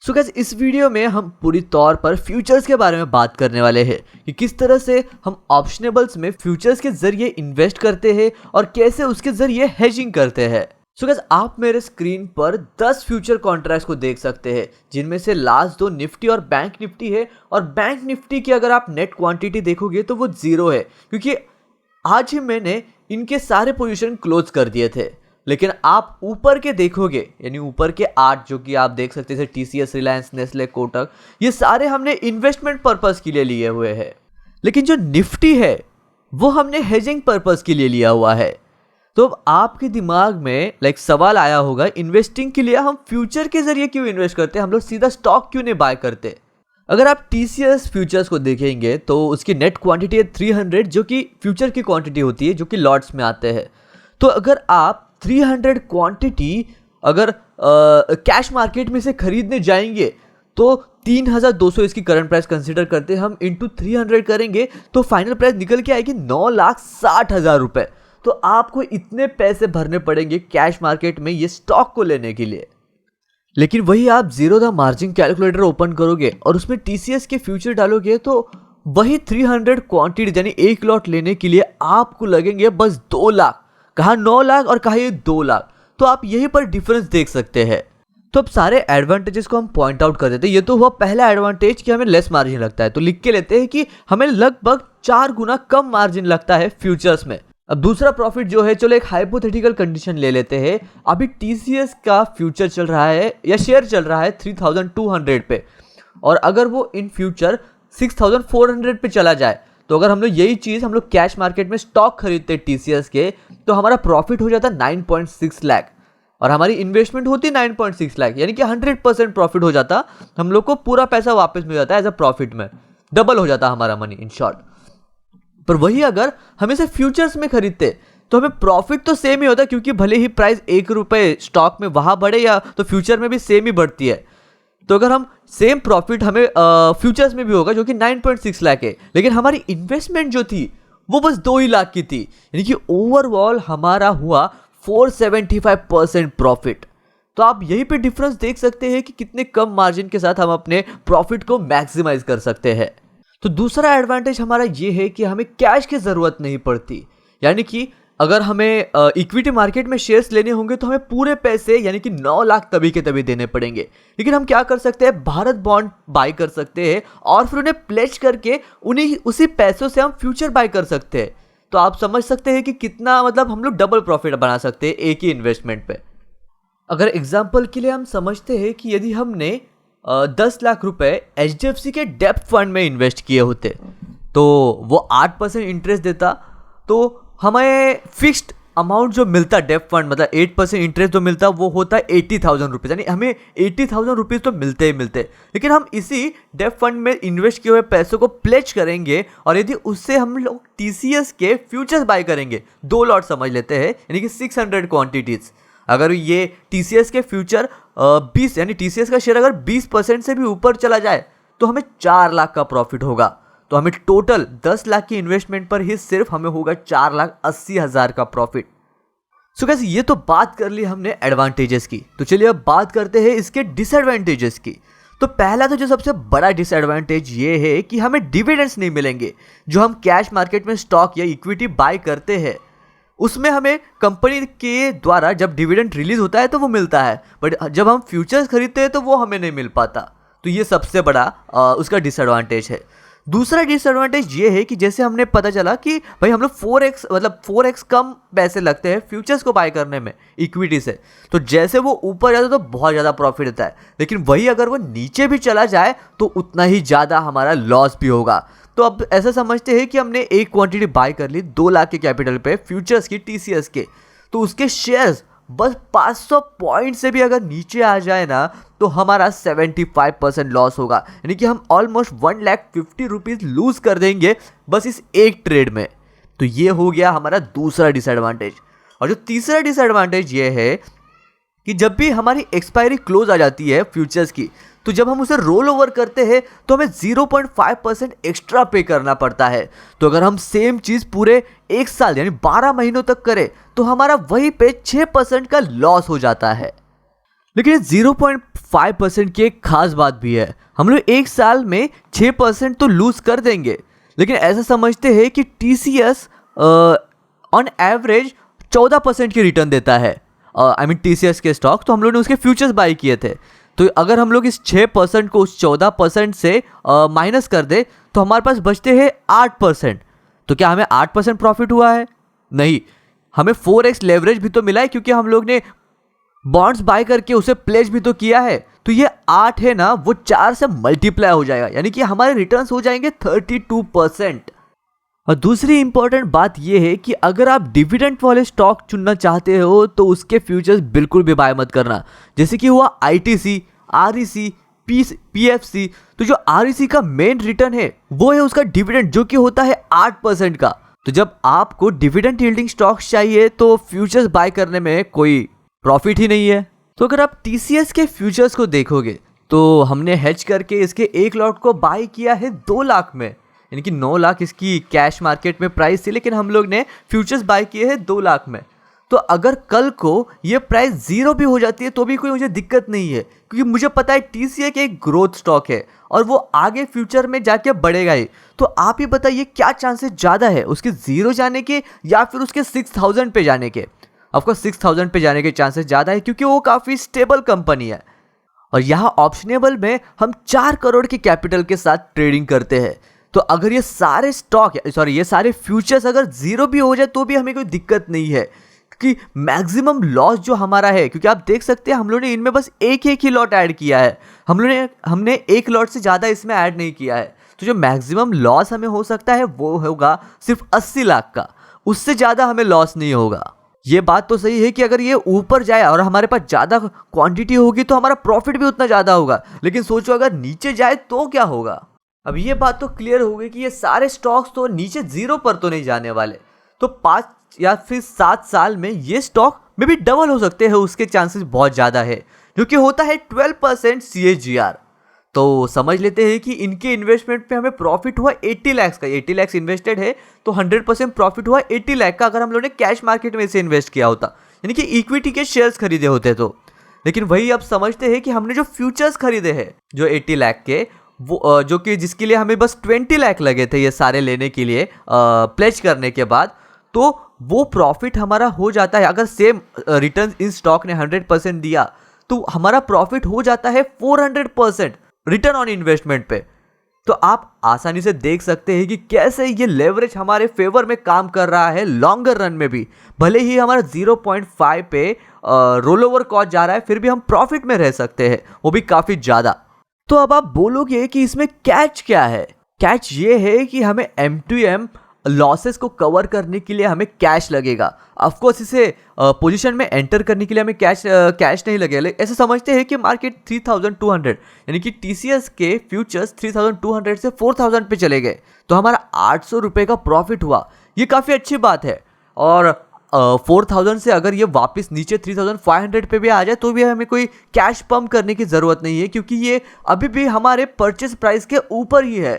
So guys इस video में हम पूरी तौर पर फ्यूचर्स के बारे में बात करने वाले हैं कि किस तरह से हम ऑप्शनेबल्स में फ्यूचर्स के जरिए इन्वेस्ट करते हैं और कैसे उसके जरिए हेजिंग करते हैं। सो गाइस आप मेरे स्क्रीन पर 10 फ्यूचर कॉन्ट्रैक्ट्स को देख सकते हैं, जिनमें से लास्ट दो निफ्टी और बैंक निफ्टी है। और बैंक निफ्टी की अगर आप नेट क्वांटिटी देखोगे तो वो 0 है, क्योंकि आज ही मैंने इनके सारे पोजीशन क्लोज कर दिए थे। लेकिन आप ऊपर के देखोगे, यानी ऊपर के 8 जो कि आप देख सकते हैं, टीसीएस, रिलायंस, नेस्ले, कोटक, ये सारे हमने इन्वेस्टमेंट पर्पस के लिए लिए हुए हैं। लेकिन जो निफ्टी है वो हमने हेजिंग पर्पस के लिए लिया हुआ है। तो अब आपके दिमाग में सवाल आया होगा, इन्वेस्टिंग के लिए हम फ्यूचर के जरिए क्यों इन्वेस्ट करते हैं, हम लोग सीधा स्टॉक क्यों नहीं बाय करते। अगर आप टीसीएस फ्यूचर्स को देखेंगे तो उसकी नेट क्वांटिटी है 300, जो कि फ्यूचर की क्वांटिटी होती है, जो कि लॉट्स में आते हैं। तो अगर आप 300 क्वांटिटी अगर कैश मार्केट में से खरीदने जाएंगे तो 3200 इसकी करंट प्राइस कंसीडर करते हम इंटू 300 करेंगे तो फाइनल प्राइस निकल के आएगी 9,60,000 रुपए। तो आपको इतने पैसे भरने पड़ेंगे कैश मार्केट में ये स्टॉक को लेने के लिए। लेकिन वही आप zero the margin calculator open करोगे और उसमें टीसीएस के फ्यूचर डालोगे तो वही 300 क्वांटिटी यानी एक लॉट लेने के लिए आपको लगेंगे बस 2 लाख। कहा 9 लाख और कहा ये 2 लाख। तो आप यहीं पर डिफरेंस देख सकते हैं। तो अब सारे एडवांटेजेस को हम पॉइंट आउट कर देते हैं। ये तो हुआ पहला एडवांटेज कि हमें लेस मार्जिन लगता है, तो लिख के लेते हैं कि हमें लगभग 4 गुना कम मार्जिन लगता है फ्यूचर्स में। अब दूसरा प्रॉफिट जो है, चलो एक हाइपोथेटिकल कंडीशन ले लेते हैं। अभी टीसीएस का फ्यूचर चल रहा है या शेयर चल रहा है 3200 पे, और अगर वो इन फ्यूचर 6400 पे चला जाए, तो अगर हम लोग यही चीज हम लोग कैश मार्केट में स्टॉक खरीदते टीसीएस के, तो हमारा प्रॉफिट हो जाता 9.6 लाख और हमारी इन्वेस्टमेंट होती 9.6 लाख, यानी कि 100% प्रॉफिट हो जाता। हम लोग को पूरा पैसा वापस मिल जाता है एज अ प्रॉफिट में, डबल हो जाता हमारा मनी इन शॉर्ट। पर वही अगर हम इसे फ्यूचर्स में खरीदते तो हमें प्रॉफिट तो सेम ही होता, क्योंकि भले ही प्राइस 1 रुपए स्टॉक में वहां बढ़े या तो फ्यूचर में भी सेम ही बढ़ती है। तो अगर हम सेम प्रॉफिट हमें फ्यूचर्स में भी होगा, जो कि 9.6 लाख है, लेकिन हमारी इन्वेस्टमेंट जो थी वो बस 2 ही लाख की थी, यानी कि ओवरऑल हमारा हुआ 475% प्रॉफिट। तो आप यहीं पे डिफरेंस देख सकते हैं कि कितने कम मार्जिन के साथ हम अपने प्रॉफिट को मैक्सिमाइज कर सकते हैं। तो दूसरा एडवांटेज हमारा ये है कि हमें कैश की जरूरत नहीं पड़ती, यानी कि अगर हमें इक्विटी मार्केट में शेयर्स लेने होंगे तो हमें पूरे पैसे यानी कि 9 लाख तभी के तभी देने पड़ेंगे। लेकिन हम क्या कर सकते हैं, भारत बॉन्ड बाय कर सकते हैं और फिर उन्हें प्लेज करके उसी पैसों से हम फ्यूचर बाय कर सकते हैं। तो आप समझ सकते हैं कि कितना हम लोग डबल प्रॉफिट बना सकते हैं एक ही इन्वेस्टमेंट पे। अगर एग्जाम्पल के लिए हम समझते हैं कि यदि हमने 10 लाख रुपए HDFC के डेप्थ फंड में इन्वेस्ट किए होते तो वो 8% इंटरेस्ट देता, तो हमें फिक्स्ड अमाउंट जो मिलता डेप्थ फंड 8% इंटरेस्ट जो मिलता वो होता है 80,000 रुपीज़, यानी हमें 80,000 रुपीज़ तो मिलते ही मिलते। लेकिन हम इसी डेप्थ फंड में इन्वेस्ट किए हुए पैसों को प्लेज करेंगे और यदि उससे हम लोग टीसीएस के फ्यूचर्स बाय करेंगे, 2 लॉट समझ लेते हैं, यानी कि 600 क्वांटिटीज। अगर ये टीसीएस के फ्यूचर 20 यानी टीसीएस का शेयर अगर 20% से भी ऊपर चला जाए तो हमें 4 लाख का प्रॉफिट होगा। तो हमें टोटल 10 लाख की इन्वेस्टमेंट पर ही सिर्फ हमें होगा 4,80,000 का प्रॉफिट। सो गाइस ये तो बात कर ली हमने एडवांटेजेस की, तो चलिए अब बात करते हैं इसके डिसएडवांटेजेस की। तो पहला तो जो सबसे बड़ा डिसएडवांटेज ये है कि हमें डिविडेंड्स नहीं मिलेंगे। जो हम कैश मार्केट में स्टॉक या इक्विटी बाय करते हैं उसमें हमें कंपनी के द्वारा जब डिविडेंड रिलीज होता है तो वो मिलता है, बट जब हम फ्यूचर्स खरीदते हैं तो वो हमें नहीं मिल पाता। तो ये सबसे बड़ा उसका डिसएडवांटेज है। दूसरा डिसएडवांटेज ये है कि जैसे हमने पता चला कि भाई हम लोग 4x कम पैसे लगते हैं फ्यूचर्स को बाय करने में इक्विटी से, तो जैसे वो ऊपर जाता है तो बहुत ज़्यादा प्रॉफिट होता है। लेकिन वही अगर वो नीचे भी चला जाए तो उतना ही ज़्यादा हमारा लॉस भी होगा। तो अब ऐसा समझते हैं कि हमने एक क्वांटिटी बाय कर ली 2 लाख के कैपिटल पे फ्यूचर्स की टीसीएस के, तो उसके शेयर्स बस 500 पॉइंट से भी अगर नीचे आ जाए ना तो हमारा 75% लॉस होगा, यानी कि हम ऑलमोस्ट 1,50,000 रुपीज़ लूज कर देंगे बस इस एक ट्रेड में। तो ये हो गया हमारा दूसरा डिसएडवांटेज। और जो तीसरा डिसएडवांटेज ये है कि जब भी हमारी एक्सपायरी क्लोज आ जाती है फ्यूचर्स की, तो जब हम उसे रोल ओवर करते हैं तो हमें 0.5% एक्स्ट्रा पे करना पड़ता है। तो अगर हम सेम चीज़ पूरे 1 साल यानी 12 महीनों तक करें तो हमारा वही पे 6% का लॉस हो जाता है। लेकिन 0.5% की एक खास बात भी है। हम लोग एक साल में 6% तो लूज कर देंगे, लेकिन ऐसा समझते हैं कि TCS ऑन एवरेज 14% की रिटर्न देता है। आई मीन TCS के स्टॉक, तो हम लोग ने उसके फ्यूचर्स बाई किए थे। तो अगर हम लोग इस 6% को उस 14% से माइनस कर दे तो हमारे पास बचते हैं 8%। तो क्या हमें 8% प्रॉफिट हुआ है? नहीं, हमें 4x लेवरेज भी तो मिला है, क्योंकि हम लोग ने बॉन्ड्स बाय करके उसे प्लेज भी तो किया है। तो ये 8 है ना, वो 4 से मल्टीप्लाई हो जाएगा, यानी कि हमारे रिटर्न्स हो जाएंगे 32%। और दूसरी इंपॉर्टेंट बात ये है कि अगर आप डिविडेंड वाले स्टॉक चुनना चाहते हो तो उसके फ्यूचर्स बिल्कुल भी बाय मत करना। जैसे कि हुआ ITC, REC, PFC। तो जो REC का मेन रिटर्न है वो है उसका डिविडेंड, जो कि होता है 8% का। तो जब आपको डिविडेंड यील्डिंग स्टॉक्स चाहिए तो फ्यूचर्स बाय करने में कोई प्रॉफिट ही नहीं है। तो अगर आप TCS के फ्यूचर्स को देखोगे तो हमने हेज करके इसके 1 लॉट को बाय किया है 2 लाख में, यानी कि 9 लाख इसकी कैश मार्केट में प्राइस थी, लेकिन हम लोग ने फ्यूचर्स बाय किए हैं 2 लाख में। तो अगर कल को ये प्राइस 0 भी हो जाती है तो भी कोई मुझे दिक्कत नहीं है, क्योंकि मुझे पता है TCS एक ग्रोथ स्टॉक है और वो आगे फ्यूचर में जाके बढ़ेगा ही। तो आप ही बताइए क्या चांसेस ज़्यादा है, उसके 0 जाने के या फिर उसके 6000 पे जाने के? ऑफकोर्स 6000 पे जाने के चांसेस ज़्यादा है, क्योंकि वो काफ़ी स्टेबल कंपनी है। और यहाँ ऑप्शनेबल में हम 4 करोड़ के कैपिटल के साथ ट्रेडिंग करते हैं। तो अगर ये सारे स्टॉक ये सारे फ्यूचर्स अगर 0 भी हो जाए तो भी हमें कोई दिक्कत नहीं है, क्योंकि मैक्सिमम लॉस जो हमारा है, क्योंकि आप देख सकते हैं हम लोगों ने इनमें बस एक ही लॉट ऐड किया है, हमने 1 लॉट से ज़्यादा इसमें ऐड नहीं किया है। तो जो मैक्सिमम लॉस हमें हो सकता है वो होगा सिर्फ 80 लाख का, उससे ज़्यादा हमें लॉस नहीं होगा। ये बात तो सही है कि अगर ये ऊपर जाए और हमारे पास ज़्यादा क्वांटिटी होगी तो हमारा प्रॉफिट भी उतना ज़्यादा होगा, लेकिन सोचो अगर नीचे जाए तो क्या होगा। अब ये बात तो क्लियर हो गई कि ये सारे स्टॉक्स तो नीचे 0 पर तो नहीं जाने वाले। तो 5 या फिर 7 साल में ये स्टॉक में भी डबल हो सकते हैं, उसके चांसेस बहुत ज़्यादा है, जो कि होता है 12% CAGR। तो समझ लेते हैं कि इनके इन्वेस्टमेंट पे हमें प्रॉफिट हुआ 80 लाख का। 80 लाख इन्वेस्टेड है तो 100% प्रॉफिट हुआ 80 लाख का, अगर हम लोगों ने कैश मार्केट में इसे इन्वेस्ट किया होता, यानी कि इक्विटी के शेयर्स खरीदे होते तो। लेकिन वही अब समझते हैं कि हमने जो फ्यूचर्स खरीदे हैं जो 80 लाख के, वो जो कि जिसके लिए हमें बस 20 लाख लगे थे ये सारे लेने के लिए प्लेज करने के बाद, तो वो प्रॉफिट हमारा हो जाता है। अगर सेम रिटर्न इन स्टॉक ने 100% दिया तो हमारा प्रॉफिट हो जाता है 400% रिटर्न ऑन इन्वेस्टमेंट पे। तो आप आसानी से देख सकते हैं कि कैसे ये लेवरेज हमारे फेवर में काम कर रहा है लॉन्गर रन में भी। भले ही हमारा 0.5 पे रोल ओवर कॉस्ट जा रहा है, फिर भी हम प्रॉफिट में रह सकते हैं, वो भी काफ़ी ज़्यादा। तो अब आप बोलोगे कि इसमें कैच क्या है? कैच ये है कि हमें M2M लॉसेस को कवर करने के लिए हमें कैश लगेगा। ऑफकोर्स इसे पोजीशन में एंटर करने के लिए हमें कैश नहीं लगेगा। ऐसे समझते हैं कि मार्केट 3200 यानी कि TCS के फ्यूचर्स 3200 से 4000 पे चले गए, तो हमारा 800 रुपये का प्रॉफिट हुआ। ये काफ़ी अच्छी बात है। और 4000 से अगर ये वापस नीचे 3500 पे भी आ जाए तो भी हमें कोई कैश पंप करने की ज़रूरत नहीं है, क्योंकि ये अभी भी हमारे परचेस प्राइस के ऊपर ही है।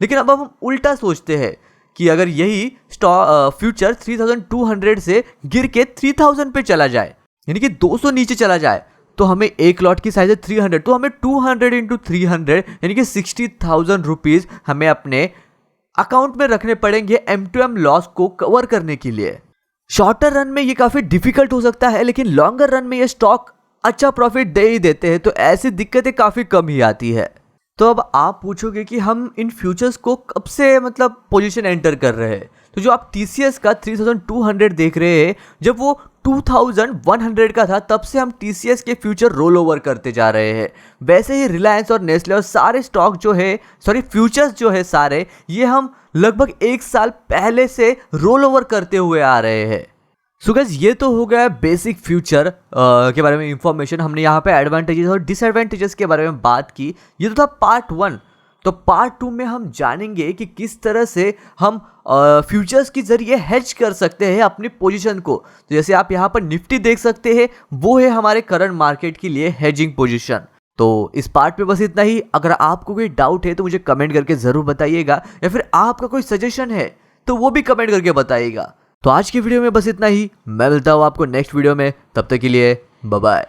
लेकिन अब हम उल्टा सोचते हैं कि अगर यही फ्यूचर 3200 से गिर के 3000 पे चला जाए, यानी कि 200 नीचे चला जाए, तो हमें 1 लॉट की साइज है 300, तो हमें 200 इंटू 300 यानी कि 60,000 रुपीज़ हमें अपने अकाउंट में रखने पड़ेंगे M2M लॉस को कवर करने के लिए। शॉर्टर रन में ये काफ़ी डिफिकल्ट हो सकता है, लेकिन लॉन्गर रन में ये स्टॉक अच्छा प्रॉफिट दे ही देते हैं, तो ऐसी दिक्कतें काफ़ी कम ही आती है। तो अब आप पूछोगे कि हम इन फ्यूचर्स को कब से पोजीशन एंटर कर रहे हैं? तो जो आप TCS का 3200 देख रहे हैं, जब वो 2100 का था तब से हम TCS के फ्यूचर रोल ओवर करते जा रहे हैं। वैसे ही रिलायंस और नेस्ले और सारे स्टॉक फ्यूचर्स जो है सारे, ये हम लगभग 1 साल पहले से रोल ओवर करते हुए आ रहे हैं। सो गाइस, ये तो हो गया बेसिक फ्यूचर के बारे में इंफॉर्मेशन। हमने यहाँ पे एडवांटेजेस और डिसएडवांटेजेस के बारे में बात की। ये तो था पार्ट 1। तो पार्ट 2 में हम जानेंगे कि किस तरह से हम फ्यूचर्स के जरिए हेज कर सकते हैं अपनी पोजीशन को। तो जैसे आप यहाँ पर निफ्टी देख सकते हैं, वो है हमारे करंट मार्केट के लिए हेजिंग पोजीशन। तो इस पार्ट पे बस इतना ही। अगर आपको कोई डाउट है तो मुझे कमेंट करके ज़रूर बताइएगा, या फिर आपका कोई सजेशन है तो वो भी कमेंट करके बताइएगा। तो आज की वीडियो में बस इतना ही। मैं मिलता हूँ आपको नेक्स्ट वीडियो में, तब तक के लिए बाय बाय।